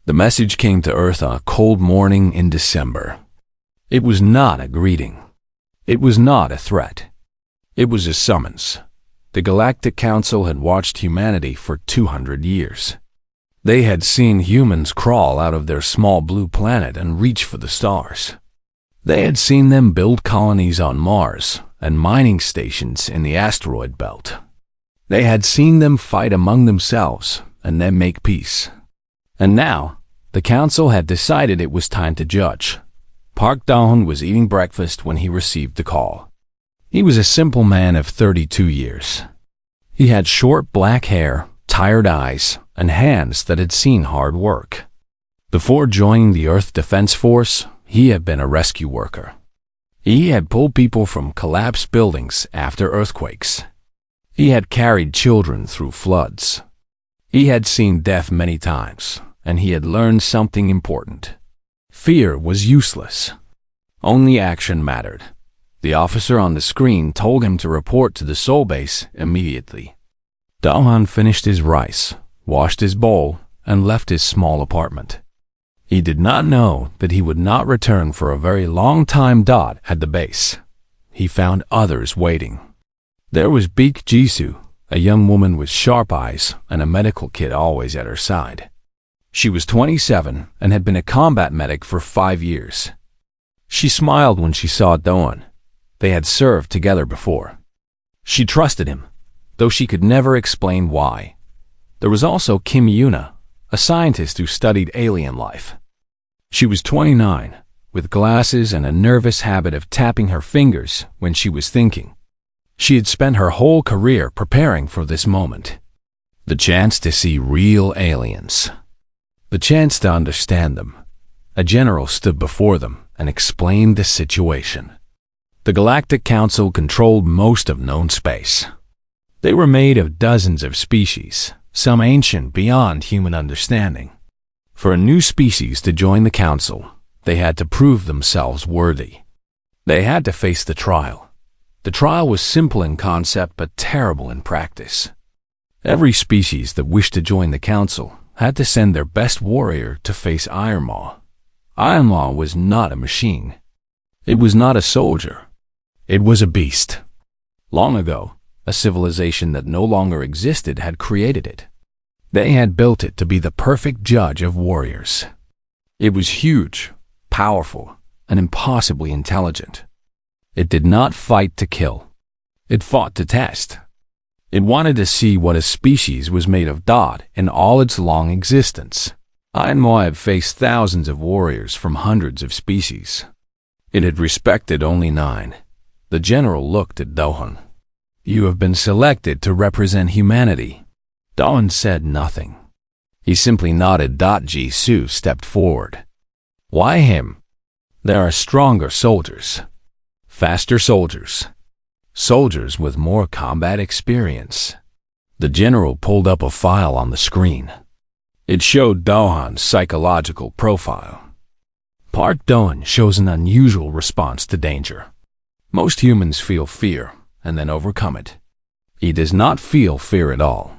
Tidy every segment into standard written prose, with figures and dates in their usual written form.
The message came to Earth on a cold morning in December. It was not a greeting. It was not a threat. It was a summons. The Galactic Council had watched humanity for 200 years. They had seen humans crawl out of their small blue planet and reach for the stars. They had seen them build colonies on Mars and mining stations in the asteroid belt. They had seen them fight among themselves and then make peace. And now, the council had decided it was time to judge. Park Dawn was eating breakfast when he received the call. He was a simple man of 32 years. He had short black hair, tired eyes, and hands that had seen hard work. Before joining the Earth Defense Force, he had been a rescue worker. He had pulled people from collapsed buildings after earthquakes. He had carried children through floods. He had seen death many times, and he had learned something important. Fear was useless. Only action mattered. The officer on the screen told him to report to the Soul Base immediately. Dahan finished his rice, washed his bowl, and left his small apartment. He did not know that he would not return for a very long time. At the base, he found others waiting. There was Beak Jisoo, a young woman with sharp eyes and a medical kit always at her side. She was 27 and had been a combat medic for 5 years. She smiled when she saw Doan. They had served together before. She trusted him, though she could never explain why. There was also Kim Yuna, a scientist who studied alien life. She was 29, with glasses and a nervous habit of tapping her fingers when she was thinking. She had spent her whole career preparing for this moment. The chance to see real aliens. The chance to understand them. A general stood before them and explained the situation. The Galactic Council controlled most of known space. They were made of dozens of species, some ancient beyond human understanding. For a new species to join the Council, they had to prove themselves worthy. They had to face the trial. The trial was simple in concept but terrible in practice. Every species that wished to join the Council had to send their best warrior to face Ironmaw. Ironmaw was not a machine. It was not a soldier. It was a beast. Long ago, a civilization that no longer existed had created it. They had built it to be the perfect judge of warriors. It was huge, powerful, and impossibly intelligent. It did not fight to kill. It fought to test. It wanted to see what a species was made of. In all its long existence, Ironmaw had faced thousands of warriors from hundreds of species. It had respected only 9. The general looked at Dohan. "You have been selected to represent humanity." Dohan said nothing. He simply nodded. Jisoo stepped forward. "Why him? There are stronger soldiers. Faster soldiers. Soldiers with more combat experience." The general pulled up a file on the screen. It showed Dohan's psychological profile. Park Doan shows an unusual response to danger. Most humans feel fear and then overcome it. He does not feel fear at all.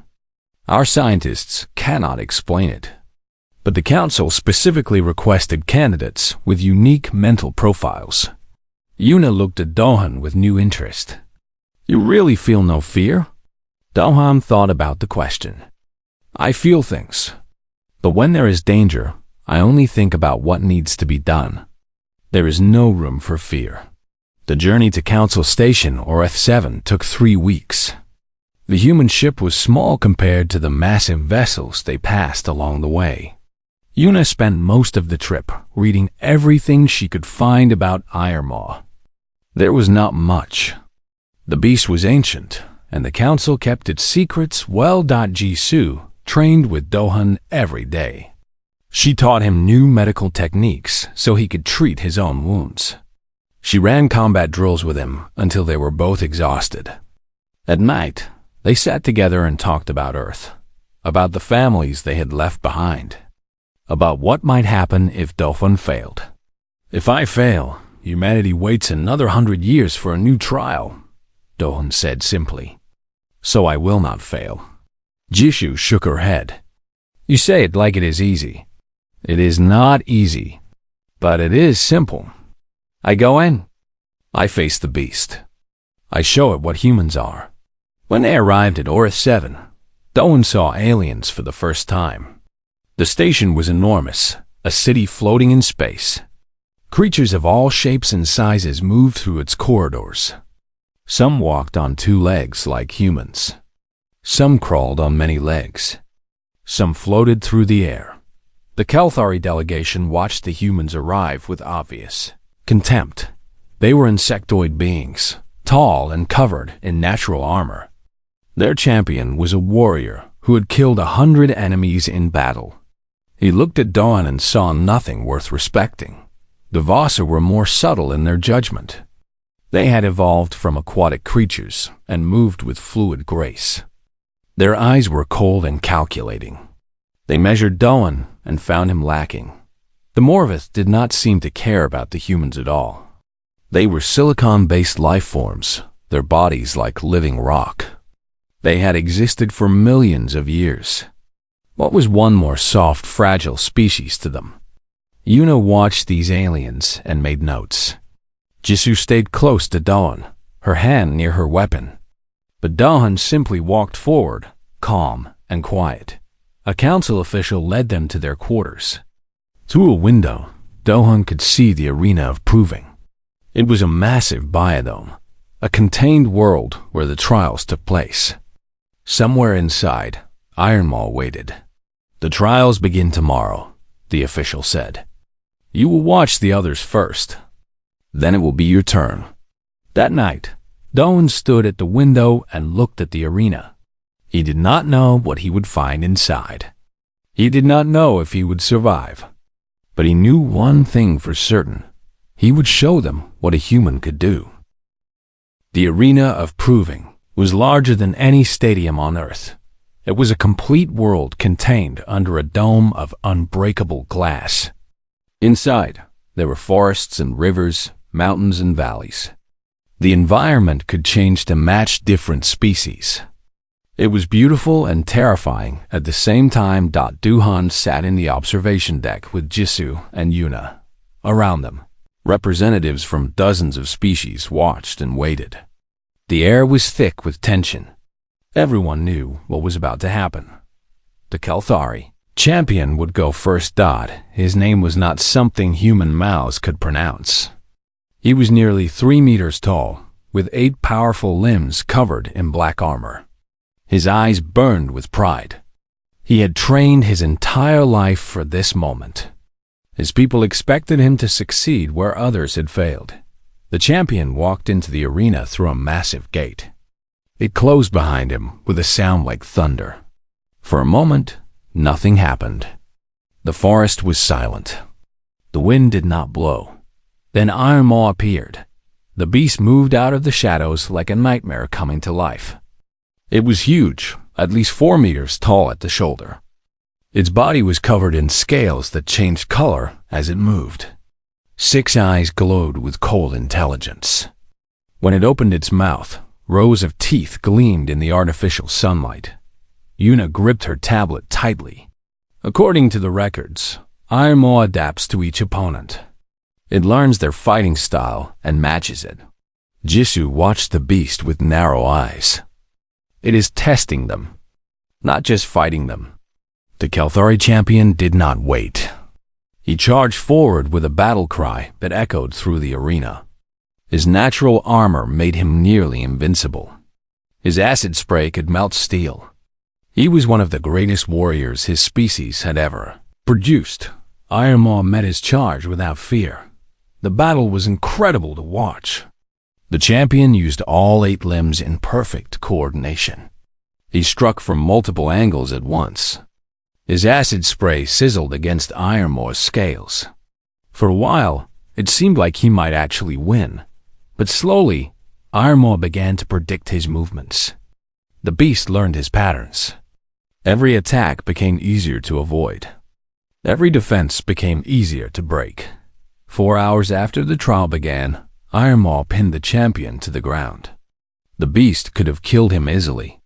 Our scientists cannot explain it. But the Council specifically requested candidates with unique mental profiles. Yuna looked at Dohan with new interest. "You really feel no fear?" Dohan thought about the question. "I feel things. But when there is danger, I only think about what needs to be done. There is no room for fear." The journey to Council Station, or F7, took 3 weeks. The human ship was small compared to the massive vessels they passed along the way. Yuna spent most of the trip reading everything she could find about Ironmaw. There was not much. The beast was ancient, and the Council kept its secrets well. Jisoo trained with Dohan every day. She taught him new medical techniques so he could treat his own wounds. She ran combat drills with him until they were both exhausted. At night, they sat together and talked about Earth, about the families they had left behind, about what might happen if Dohan failed. "If I fail, humanity waits another 100 years for a new trial," Dohan said simply. "So I will not fail." Jisoo shook her head. "You say it like it is easy. It is not easy, but it is simple. I go in. I face the beast. I show it what humans are. When they arrived at Earth 7, Doan saw aliens for the first time. The station was enormous, a city floating in space. Creatures of all shapes and sizes moved through its corridors. Some walked on two legs like humans. Some crawled on many legs. Some floated through the air. The Kelthari delegation watched the humans arrive with obvious contempt. They were insectoid beings, tall and covered in natural armor. Their champion was a warrior who had killed 100 enemies in battle. He looked at Dawn and saw nothing worth respecting. The Vasa were more subtle in their judgment. They had evolved from aquatic creatures and moved with fluid grace. Their eyes were cold and calculating. They measured Doan and found him lacking. The Morvith did not seem to care about the humans at all. They were silicon-based life forms, their bodies like living rock. They had existed for millions of years. What was one more soft, fragile species to them? Yuna watched these aliens and made notes. Jisoo stayed close to Dawn, her hand near her weapon. But Dawn simply walked forward, calm and quiet. A council official led them to their quarters. Through a window, Dohan could see the arena of proving. It was a massive biodome, a contained world where the trials took place. Somewhere inside, Iron Maw waited. "The trials begin tomorrow," the official said. "You will watch the others first. Then it will be your turn." That night, Doan stood at the window and looked at the arena. He did not know what he would find inside. He did not know if he would survive. But he knew one thing for certain. He would show them what a human could do. The arena of proving was larger than any stadium on Earth. It was a complete world contained under a dome of unbreakable glass. Inside, there were forests and rivers, mountains and valleys. The environment could change to match different species. It was beautiful and terrifying at the same time. Duhan sat in the observation deck with Jisoo and Yuna. Around them, representatives from dozens of species watched and waited. The air was thick with tension. Everyone knew what was about to happen. The Kelthari champion would go first. His name was not something human mouths could pronounce. He was nearly 3 meters tall, with 8 powerful limbs covered in black armor. His eyes burned with pride. He had trained his entire life for this moment. His people expected him to succeed where others had failed. The champion walked into the arena through a massive gate. It closed behind him with a sound like thunder. For a moment, nothing happened. The forest was silent. The wind did not blow. Then Iron Maw appeared. The beast moved out of the shadows like a nightmare coming to life. It was huge, at least 4 meters tall at the shoulder. Its body was covered in scales that changed color as it moved. 6 eyes glowed with cold intelligence. When it opened its mouth, rows of teeth gleamed in the artificial sunlight. Yuna gripped her tablet tightly. According to the records, Iron Maw adapts to each opponent. It learns their fighting style and matches it. Jisoo watched the beast with narrow eyes. It is testing them, not just fighting them. The Kelthari champion did not wait. He charged forward with a battle cry that echoed through the arena. His natural armor made him nearly invincible. His acid spray could melt steel. He was one of the greatest warriors his species had ever produced. Iron Maw met his charge without fear. The battle was incredible to watch. The champion used all 8 limbs in perfect coordination. He struck from multiple angles at once. His acid spray sizzled against Iron Maw's scales. For a while, it seemed like he might actually win, but slowly, Iron Maw began to predict his movements. The beast learned his patterns. Every attack became easier to avoid. Every defense became easier to break. 4 hours after the trial began, Iron Maw pinned the champion to the ground. The beast could have killed him easily.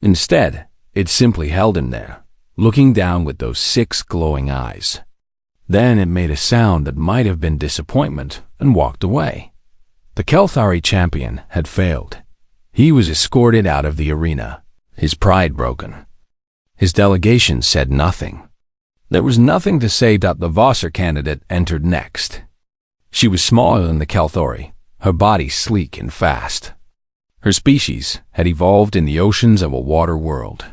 Instead, it simply held him there, looking down with those 6 glowing eyes. Then it made a sound that might have been disappointment and walked away. The Kelthari champion had failed. He was escorted out of the arena, his pride broken. His delegation said nothing. There was nothing to say that the Vassar candidate entered next. She was smaller than the Kelthari, her body sleek and fast. Her species had evolved in the oceans of a water world.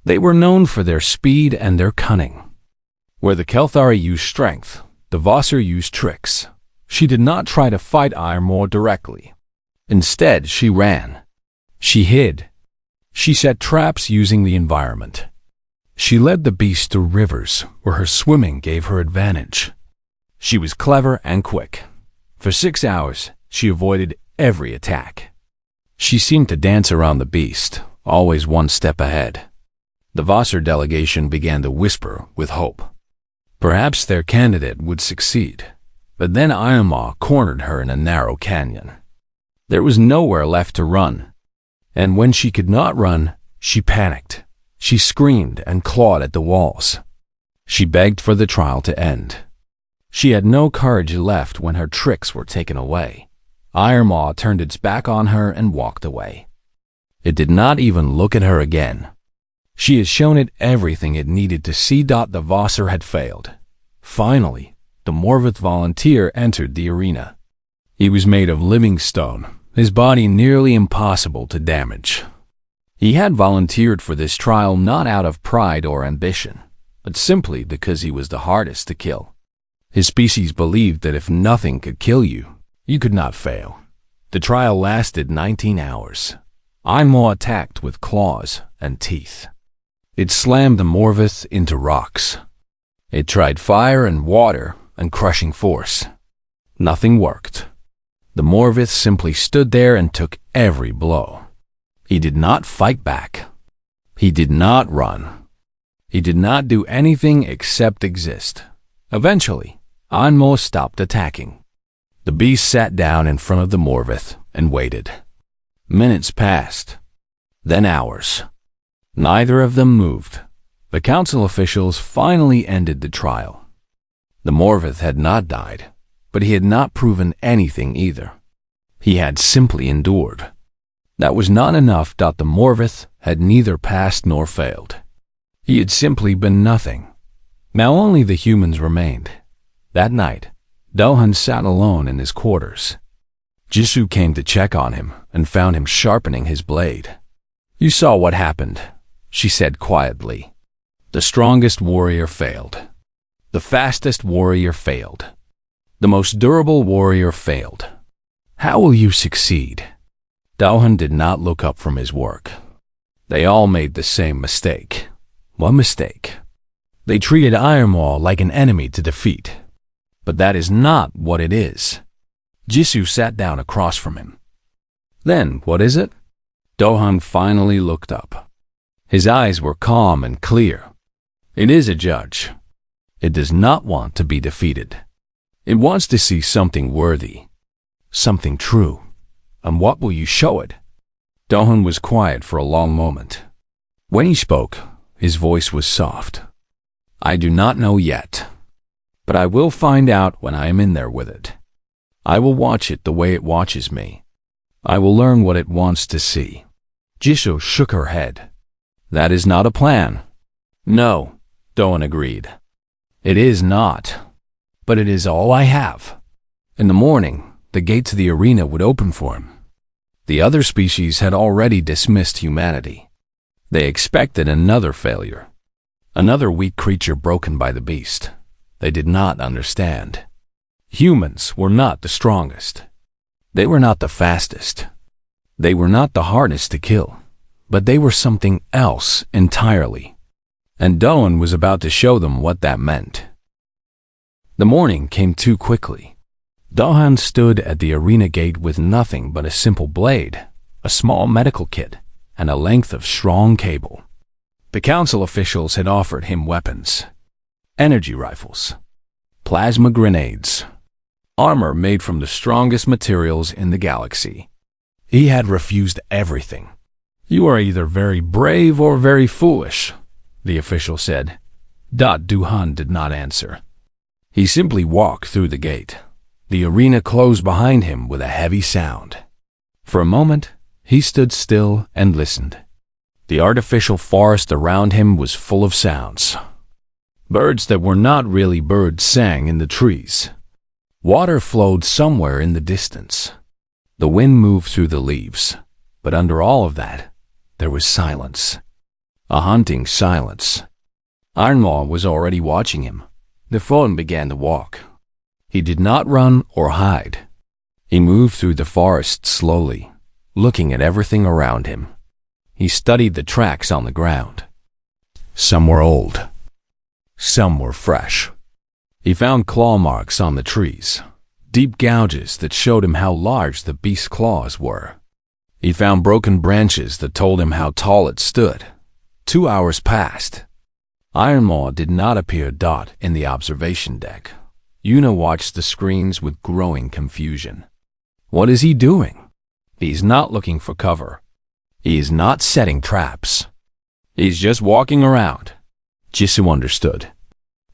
They were known for their speed and their cunning. Where the Kelthari used strength, the Vassar used tricks. She did not try to fight Iremore directly. Instead, she ran. She hid. She set traps using the environment. She led the beast through rivers where her swimming gave her advantage. She was clever and quick. For 6 hours, she avoided every attack. She seemed to dance around the beast, always one step ahead. The Vassar delegation began to whisper with hope. Perhaps their candidate would succeed, but then Iremore cornered her in a narrow canyon. There was nowhere left to run, and when she could not run, she panicked. She screamed and clawed at the walls. She begged for the trial to end. She had no courage left when her tricks were taken away. Iremore turned its back on her and walked away. It did not even look at her again. She had shown it everything it needed to see. The Vassar had failed. Finally, the Morvith volunteer entered the arena. He was made of living stone, his body nearly impossible to damage. He had volunteered for this trial not out of pride or ambition, but simply because he was the hardest to kill. His species believed that if nothing could kill you, you could not fail. The trial lasted 19 hours. Iremore attacked with claws and teeth. It slammed the Morvith into rocks. It tried fire and water and crushing force. Nothing worked. The Morvith simply stood there and took every blow. He did not fight back. He did not run. He did not do anything except exist. Eventually, Iremore stopped attacking. The beast sat down in front of the Morvith and waited. Minutes passed, then hours. Neither of them moved. The council officials finally ended the trial. The Morvith had not died, but he had not proven anything either. He had simply endured. That was not enough. The Morvith had neither passed nor failed. He had simply been nothing. Now only the humans remained. That night, Dohan sat alone in his quarters. Jisoo came to check on him and found him sharpening his blade. "You saw what happened," she said quietly. "The strongest warrior failed. The fastest warrior failed. The most durable warrior failed. How will you succeed?" Dohan did not look up from his work. They all made the same mistake. What mistake? They treated Iremore like an enemy to defeat. But that is not what it is. Jisoo sat down across from him. "Then, what is it?" Dohan finally looked up. His eyes were calm and clear. "It is a judge. It does not want to be defeated. It wants to see something worthy, something true. And what will you show it?" Dohan was quiet for a long moment. When he spoke, his voice was soft. "I do not know yet, but I will find out when I am in there with it. I will watch it the way it watches me. I will learn what it wants to see." Jisoo shook her head. "That is not a plan." "No," Dohan agreed. "It is not, but it is all I have." In the morning, the gate to the arena would open for him. The other species had already dismissed humanity. They expected another failure, another weak creature broken by the beast. They did not understand. Humans were not the strongest. They were not the fastest. They were not the hardest to kill, but they were something else entirely. And Dohan was about to show them what that meant. The morning came too quickly. Dohan stood at the arena gate with nothing but a simple blade, a small medical kit, and a length of strong cable. The council officials had offered him weapons, energy rifles, plasma grenades, armor made from the strongest materials in the galaxy. He had refused everything. "You are either very brave or very foolish," the official said. Dohan did not answer. He simply walked through the gate. The arena closed behind him with a heavy sound. For a moment, he stood still and listened. The artificial forest around him was full of sounds. Birds that were not really birds sang in the trees. Water flowed somewhere in the distance. The wind moved through the leaves, but under all of that, there was silence. A haunting silence. Ironmaw was already watching him. The fawn began to walk. He did not run or hide. He moved through the forest slowly, looking at everything around him. He studied the tracks on the ground. Some were old. Some were fresh. He found claw marks on the trees, deep gouges that showed him how large the beast's claws were. He found broken branches that told him how tall it stood. 2 hours passed. Ironmaw did not appear in the observation deck. Yuna watched the screens with growing confusion. What is he doing? He's not looking for cover. He is not setting traps. He's just walking around. Jisoo understood.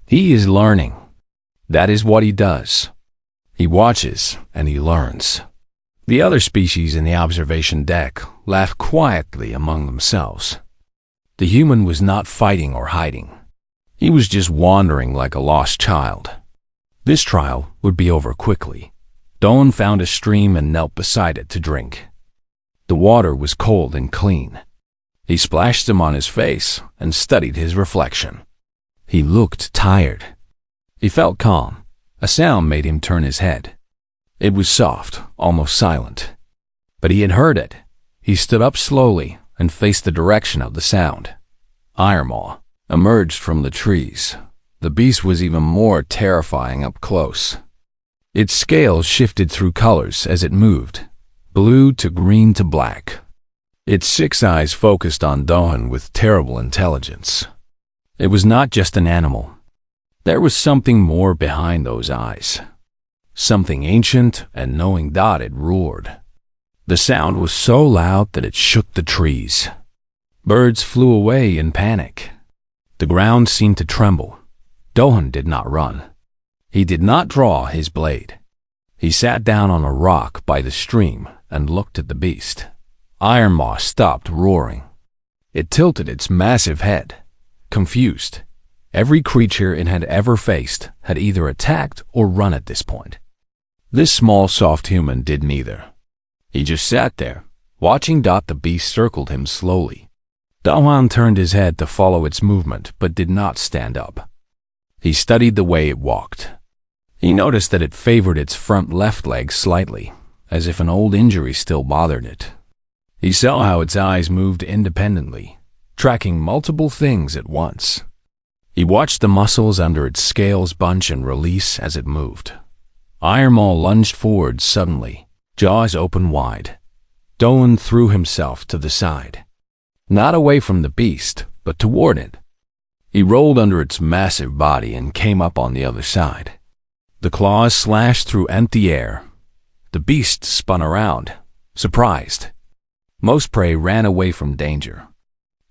He is learning. That is what he does. He watches and he learns. The other species in the observation deck laughed quietly among themselves. The human was not fighting or hiding. He was just wandering like a lost child. This trial would be over quickly. Dawn found a stream and knelt beside it to drink. The water was cold and clean. He splashed some on his face and studied his reflection. He looked tired. He felt calm. A sound made him turn his head. It was soft, almost silent. But he had heard it. He stood up slowly and faced the direction of the sound. Ironmaw emerged from the trees. The beast was even more terrifying up close. Its scales shifted through colors as it moved, blue to green to black. Its 6 eyes focused on Dohan with terrible intelligence. It was not just an animal. There was something more behind those eyes. Something ancient and knowing that it roared. The sound was so loud that it shook the trees. Birds flew away in panic. The ground seemed to tremble. Dohan did not run. He did not draw his blade. He sat down on a rock by the stream and looked at the beast. Ironmaw stopped roaring. It tilted its massive head, confused. Every creature it had ever faced had either attacked or run at this point. This small, soft human did neither. He just sat there, watching. The beast circled him slowly. Dawan turned his head to follow its movement but did not stand up. He studied the way it walked. He noticed that it favored its front left leg slightly, as if an old injury still bothered it. He saw how its eyes moved independently, tracking multiple things at once. He watched the muscles under its scales bunch and release as it moved. Ironmaw lunged forward suddenly, jaws open wide. Doan threw himself to the side. Not away from the beast, but toward it. He rolled under its massive body and came up on the other side. The claws slashed through empty air. The beast spun around, surprised. Most prey ran away from danger.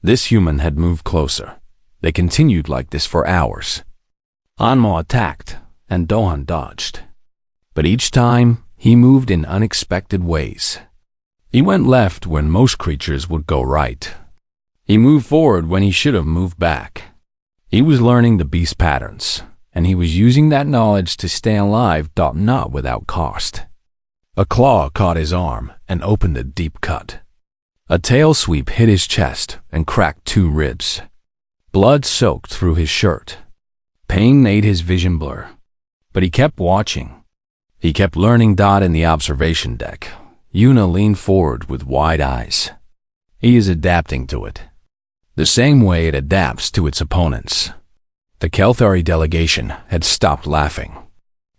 This human had moved closer. They continued like this for hours. Anma attacked, and Dohan dodged. But each time, he moved in unexpected ways. He went left when most creatures would go right. He moved forward when he should have moved back. He was learning the beast patterns, and he was using that knowledge to stay alive, not without cost. A claw caught his arm and opened a deep cut. A tail sweep hit his chest and cracked 2 ribs. Blood soaked through his shirt. Pain made his vision blur. But he kept watching. He kept learning. In the observation deck, Yuna leaned forward with wide eyes. He is adapting to it, the same way it adapts to its opponents. The Kelthari delegation had stopped laughing.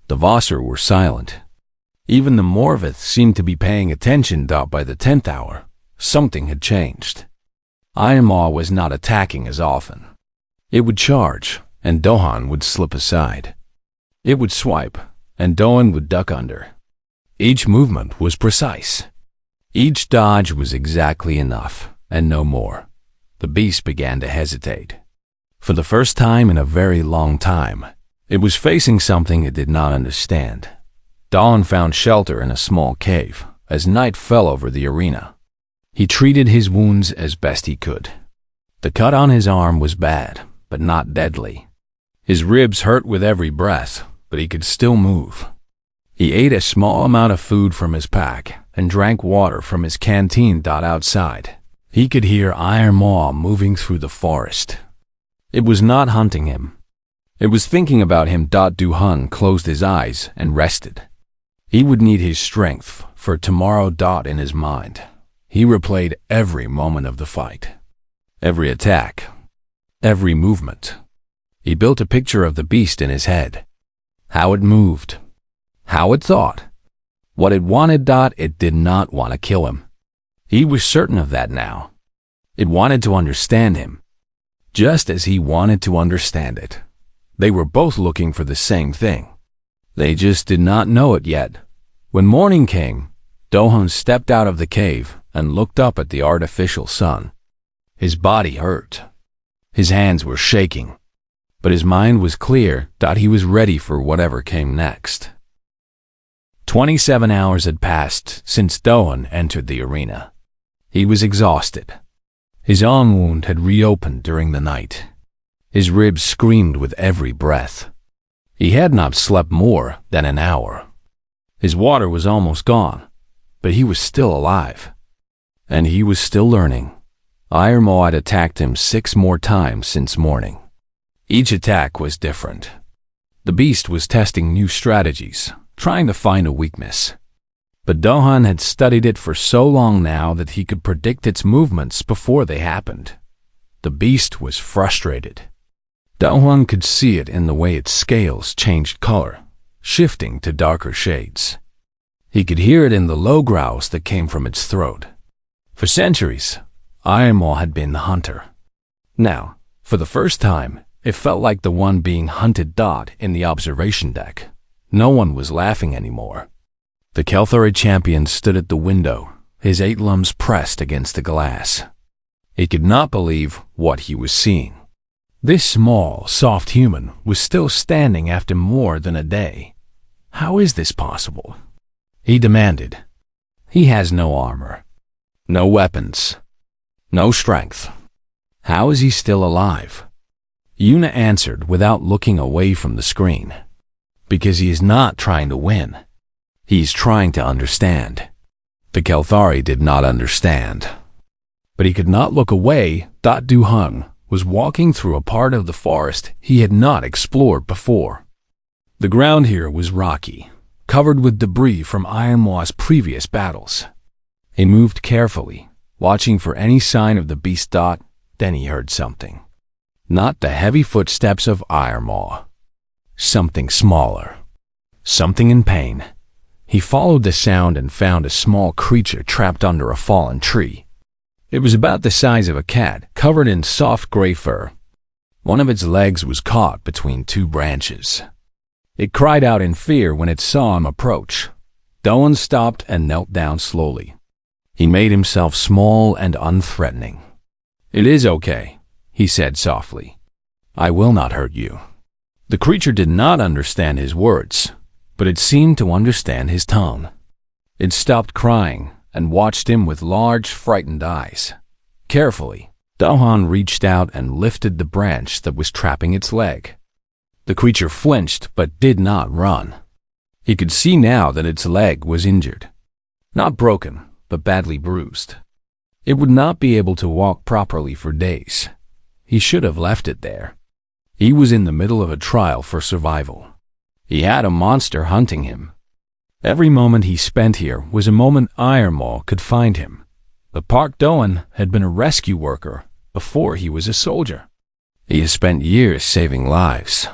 The Vossar were silent. Even the Morvith seemed to be paying attention. By the 10th hour, something had changed. Ironmaw was not attacking as often. It would charge, and Dohan would slip aside. It would swipe, and Dohan would duck under. Each movement was precise. Each dodge was exactly enough, and no more. The beast began to hesitate. For the first time in a very long time, It was facing something it did not understand. Dawn found shelter in a small cave as night fell over the arena. He treated his wounds as best he could. The cut on his arm was bad, but not deadly. His ribs hurt with every breath, but he could still move. He ate a small amount of food from his pack and drank water from his canteen. Outside, he could hear Iron Maw moving through the forest. It was not hunting him. It was thinking about him. Du-hun closed his eyes and rested. He would need his strength for tomorrow. In his mind, he replayed every moment of the fight, every attack, every movement. He built a picture of the beast in his head. How it moved, how it thought, what it wanted. It did not want to kill him. He was certain of that now. It wanted to understand him, just as he wanted to understand it. They were both looking for the same thing. They just did not know it yet. When morning came, Du-hun stepped out of the cave and looked up at the artificial sun. His body hurt. His hands were shaking. But his mind was clear. He was ready for whatever came next. 27 hours had passed since Du-hun entered the arena. He was exhausted. His arm wound had reopened during the night. His ribs screamed with every breath. He had not slept more than an hour. His water was almost gone, but he was still alive. And he was still learning. Iron Maw had attacked him 6 more times since morning. Each attack was different. The beast was testing new strategies, trying to find a weakness. But Du-hun had studied it for so long now that he could predict its movements before they happened. The beast was frustrated. Du-hun could see it in the way its scales changed color, shifting to darker shades. He could hear it in the low growls that came from its throat. For centuries, Iron Maw had been the hunter. Now, for the first time, it felt like the one being hunted. In the observation deck, no one was laughing anymore. The Kelthari champion stood at the window, his 8 limbs pressed against the glass. He could not believe what he was seeing. This small, soft human was still standing after more than a day. How is this possible? He demanded. He has no armor, no weapons, no strength. How is he still alive? Yuna answered without looking away from the screen. Because he is not trying to win. He is trying to understand. The Kelthari did not understand. But he could not look away. Du-hun was walking through a part of the forest he had not explored before. The ground here was rocky, covered with debris from Iron Maw's previous battles. He moved carefully, watching for any sign of the beast. Then he heard something. Not the heavy footsteps of Iron Maw. Something smaller. Something in pain. He followed the sound and found a small creature trapped under a fallen tree. It was about the size of a cat, covered in soft gray fur. One of its legs was caught between 2 branches. It cried out in fear when it saw him approach. Du-hun stopped and knelt down slowly. He made himself small and unthreatening. "It is okay," he said softly. "I will not hurt you." The creature did not understand his words, but it seemed to understand his tone. It stopped crying and watched him with large, frightened eyes. Carefully, Du-hun reached out and lifted the branch that was trapping its leg. The creature flinched but did not run. He could see now that its leg was injured. Not broken, but badly bruised. It would not be able to walk properly for days. He should have left it there. He was in the middle of a trial for survival. He had a monster hunting him. Every moment he spent here was a moment Iron Maw could find him. But Park Du-hun had been a rescue worker before he was a soldier. He has spent years saving lives.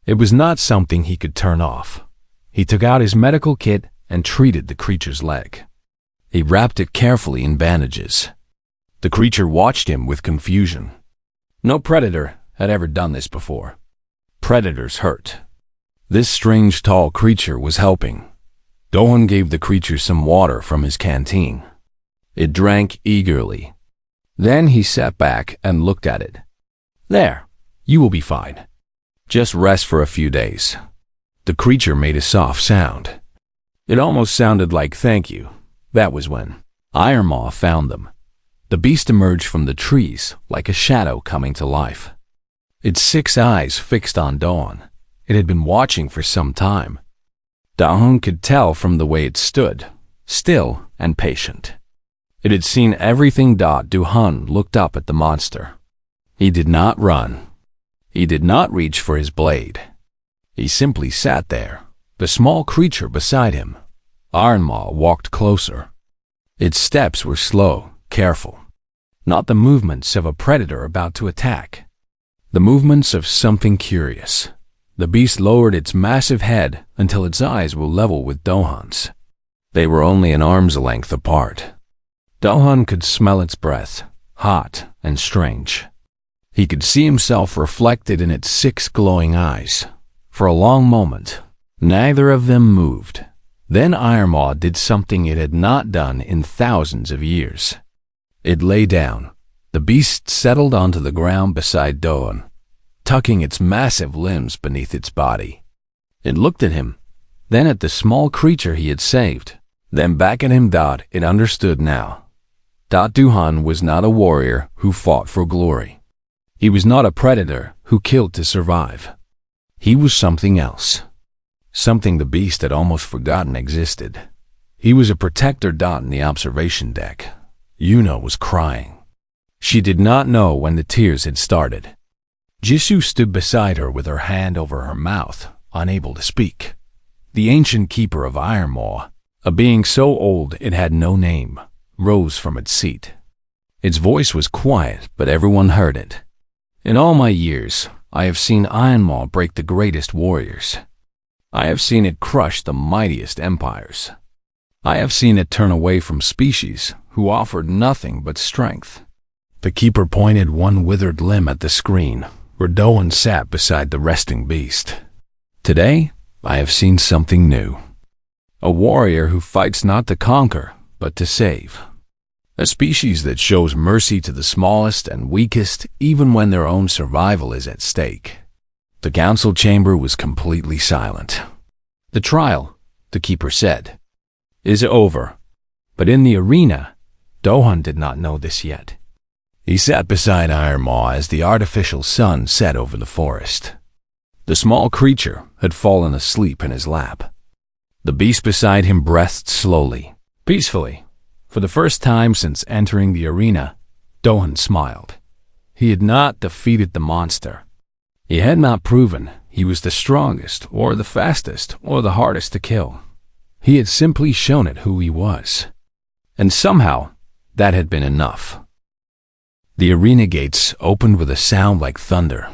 It was not something he could turn off. He took out his medical kit and treated the creature's leg. He wrapped it carefully in bandages. The creature watched him with confusion. No predator had ever done this before. Predators hurt. This strange tall creature was helping. Du-hun gave the creature some water from his canteen. It drank eagerly. Then he sat back and looked at it. "There, you will be fine." Just rest for a few days." The creature made a soft sound. It almost sounded like thank you. That was when Iron Maw found them. The beast emerged from the trees like a shadow coming to life. Its 6 eyes fixed on Dawn. It had been watching for some time. Dawn could tell from the way it stood, still and patient. It had seen everything. Dawn looked up at the monster. He did not run. He did not reach for his blade. He simply sat there, the small creature beside him. Iron Maw walked closer. Its steps were slow, careful. Not the movements of a predator about to attack. The movements of something curious. The beast lowered its massive head until its eyes were level with Dawn's. They were only an arm's length apart. Dawn could smell its breath, hot and strange. He could see himself reflected in its 6 glowing eyes. For a long moment, neither of them moved. Then Iron Maw did something it had not done in thousands of years. It lay down. The beast settled onto the ground beside Dawn, tucking its massive limbs beneath its body. It looked at him, then at the small creature he had saved, then back at him. It understood now. Dawn was not a warrior who fought for glory. He was not a predator who killed to survive. He was something else. Something the beast had almost forgotten existed. He was a protector. In the observation deck, Yuna was crying. She did not know when the tears had started. Jisoo stood beside her with her hand over her mouth, unable to speak. The ancient keeper of Iron Maw, a being so old it had no name, rose from its seat. Its voice was quiet, but everyone heard it. "In all my years, I have seen Iron Maw break the greatest warriors. I have seen it crush the mightiest empires. I have seen it turn away from species who offered nothing but strength." The keeper pointed one withered limb at the screen, where Dawn sat beside the resting beast. "Today, I have seen something new. A warrior who fights not to conquer, but to save. A species that shows mercy to the smallest and weakest even when their own survival is at stake." The council chamber was completely silent. "The trial," the keeper said, "is over." But in the arena, Dawn did not know this yet. He sat beside Iron Maw as the artificial sun set over the forest. The small creature had fallen asleep in his lap. The beast beside him breathed slowly, peacefully. For the first time since entering the arena, Dawn smiled. He had not defeated the monster. He had not proven he was the strongest or the fastest or the hardest to kill. He had simply shown it who he was. And somehow, that had been enough. The arena gates opened with a sound like thunder.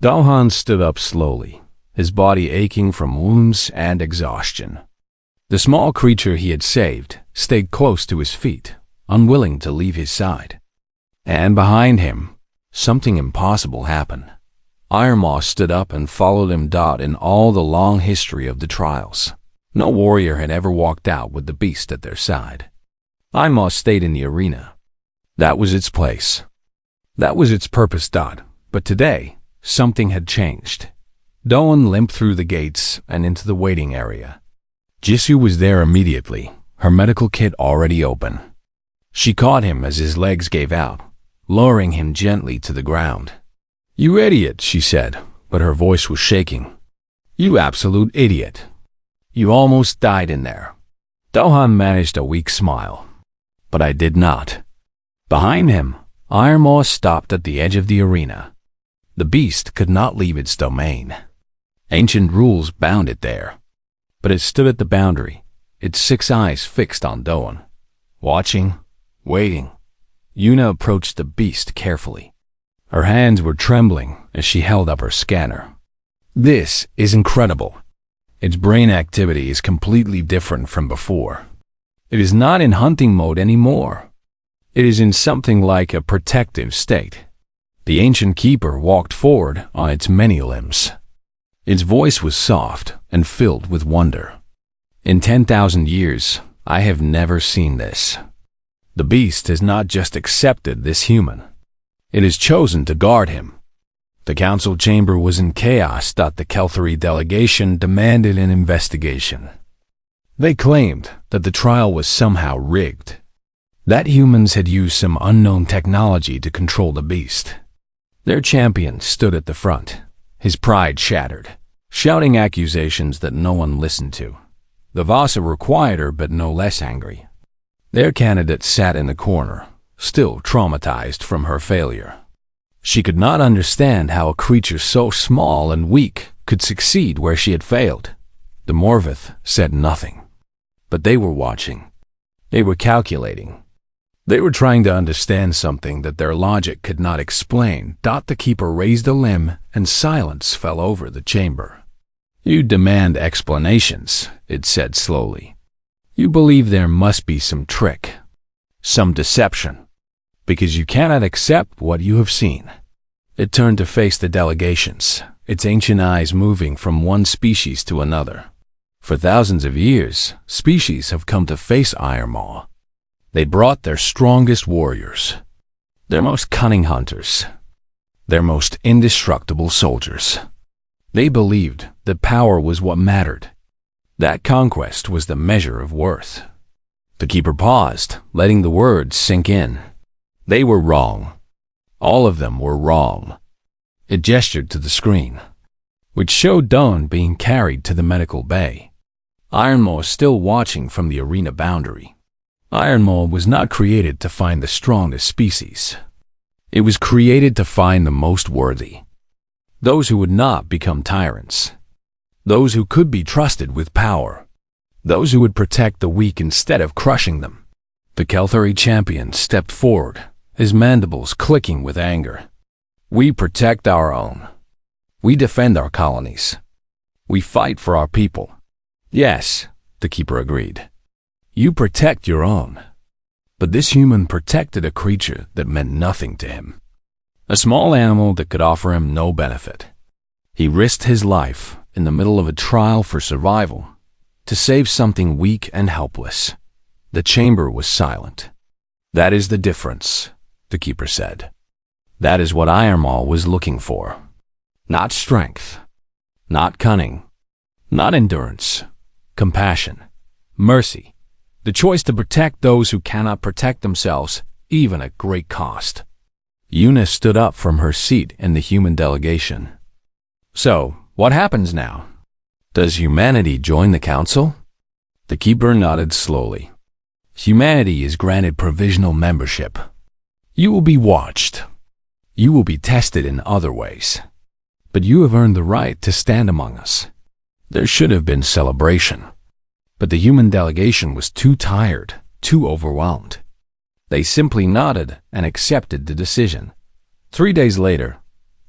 Dawn stood up slowly, his body aching from wounds and exhaustion. The small creature he had saved stayed close to his feet, unwilling to leave his side. And behind him, something impossible happened. Iron Maw stood up and followed him. In all the long history of the trials, no warrior had ever walked out with the beast at their side. Iron Maw stayed in the arena. That was its place. That was its purpose. But today, something had changed. Dawn limped through the gates and into the waiting area. Jisoo was there immediately, her medical kit already open. She caught him as his legs gave out, lowering him gently to the ground. "You idiot," she said, but her voice was shaking. "You absolute idiot. You almost died in there." Dawn managed a weak smile. "But I did not." Behind him, Iron Maw stopped at the edge of the arena. The beast could not leave its domain. Ancient rules bound it there. But it stood at the boundary, its 6 eyes fixed on Dawn, watching, waiting. Yuna approached the beast carefully. Her hands were trembling as she held up her scanner. "This is incredible. Its brain activity is completely different from before. It is not in hunting mode anymore. It is in something like a protective state." The ancient keeper walked forward on its many limbs. Its voice was soft and filled with wonder. "In 10,000 years, I have never seen this. The beast has not just accepted this human. It has chosen to guard him." The council chamber was in chaos. The Kelthari delegation demanded an investigation. They claimed that the trial was somehow rigged, that humans had used some unknown technology to control the beast. Their champion stood at the front, his pride shattered, shouting accusations that no one listened to. The Vasa were quieter but no less angry. Their candidate sat in the corner, still traumatized from her failure. She could not understand how a creature so small and weak could succeed where she had failed. The Morvith said nothing. But they were watching. They were calculating. They were trying to understand something that their logic could not explain. The keeper raised a limb and silence fell over the chamber. You demand explanations, it said slowly. You believe there must be some trick, some deception, because you cannot accept what you have seen. It turned to face the delegations, its ancient eyes moving from one species to another. For thousands of years, species have come to face Iron Maw. They brought their strongest warriors, their most cunning hunters, their most indestructible soldiers. They believed that power was what mattered, that conquest was the measure of worth. The keeper paused, letting the words sink in. They were wrong. All of them were wrong. It gestured to the screen, which showed Dawn being carried to the medical bay. Iron Maw was still watching from the arena boundary. Iron Maw was not created to find the strongest species. It was created to find the most worthy. Those who would not become tyrants. Those who could be trusted with power. Those who would protect the weak instead of crushing them. The Kelthari champion stepped forward, his mandibles clicking with anger. We protect our own. We defend our colonies. We fight for our people. Yes, the keeper agreed. You protect your own. But this human protected a creature that meant nothing to him. A small animal that could offer him no benefit. He risked his life in the middle of a trial for survival to save something weak and helpless. The chamber was silent. That is the difference, the keeper said. That is what Iron Maw was looking for. Not strength, not cunning, not endurance, compassion, mercy, the choice to protect those who cannot protect themselves, even at great cost. Una stood up from her seat in the human delegation. So, what happens now? Does humanity join the council? The keeper nodded slowly. Humanity is granted provisional membership. You will be watched. You will be tested in other ways. But you have earned the right to stand among us. There should have been celebration. But the human delegation was too tired, too overwhelmed. They simply nodded and accepted the decision. 3 days later,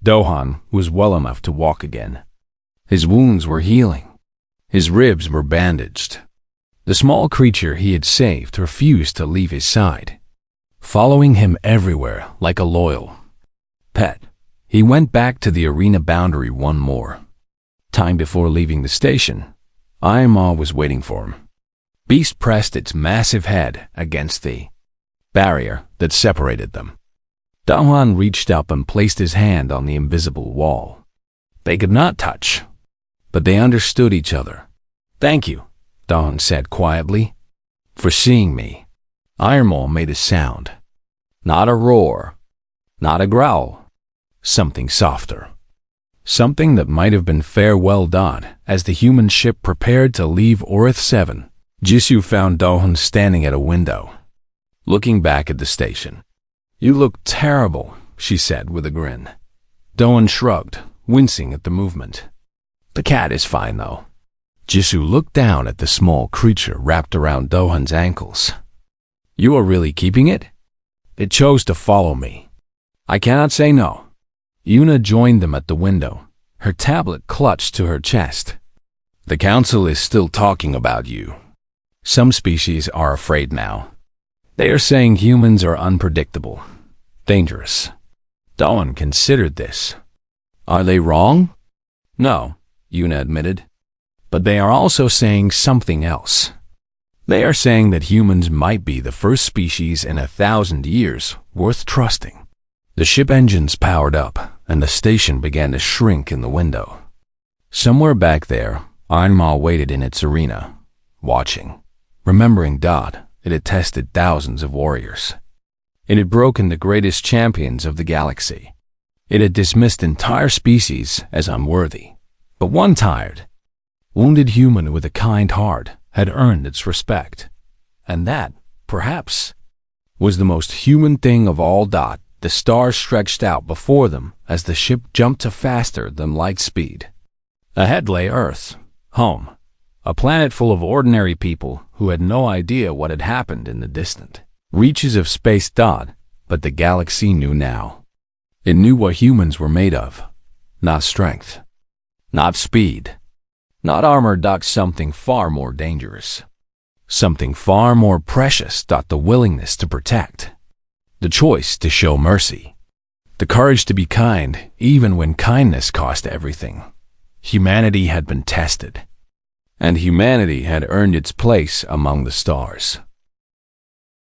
Dohan was well enough to walk again. His wounds were healing. His ribs were bandaged. The small creature he had saved refused to leave his side, following him everywhere like a loyal pet. He went back to the arena boundary one more time before leaving the station. Iron Maw was waiting for him. Beast pressed its massive head against the barrier that separated them. Dahan reached up and placed his hand on the invisible wall. They could not touch, but they understood each other. Thank you, Dahan said quietly, for seeing me. Iron Maw made a sound. Not a roar, not a growl. Something softer. Something that might have been farewell done as the human ship prepared to leave Orith 7. Jisoo found Dohan standing at a window, looking back at the station. You look terrible, she said with a grin. Dohan shrugged, wincing at the movement. The cat is fine, though. Jisoo looked down at the small creature wrapped around Dohan's ankles. You are really keeping it? It chose to follow me. I cannot say no. Una joined them at the window, her tablet clutched to her chest. The council is still talking about you. Some species are afraid now. They are saying humans are unpredictable, dangerous. Dawn considered this. Are they wrong? No, Una admitted. But they are also saying something else. They are saying that humans might be the first species in 1,000 years worth trusting. The ship engines powered up, and the station began to shrink in the window. Somewhere back there, Einmal waited in its arena, watching, remembering it had tested thousands of warriors. It had broken the greatest champions of the galaxy. It had dismissed entire species as unworthy. But one tired, wounded human with a kind heart had earned its respect. And that, perhaps, was the most human thing of all. The stars stretched out before them as the ship jumped to faster than light speed. Ahead lay Earth, home, a planet full of ordinary people who had no idea what had happened in the distant reaches of space. But the galaxy knew now. It knew what humans were made of. Not strength, not speed, not armor. Something far more dangerous. Something far more precious. The willingness to protect. The choice to show mercy. The courage to be kind, even when kindness cost everything. Humanity had been tested, and humanity had earned its place among the stars.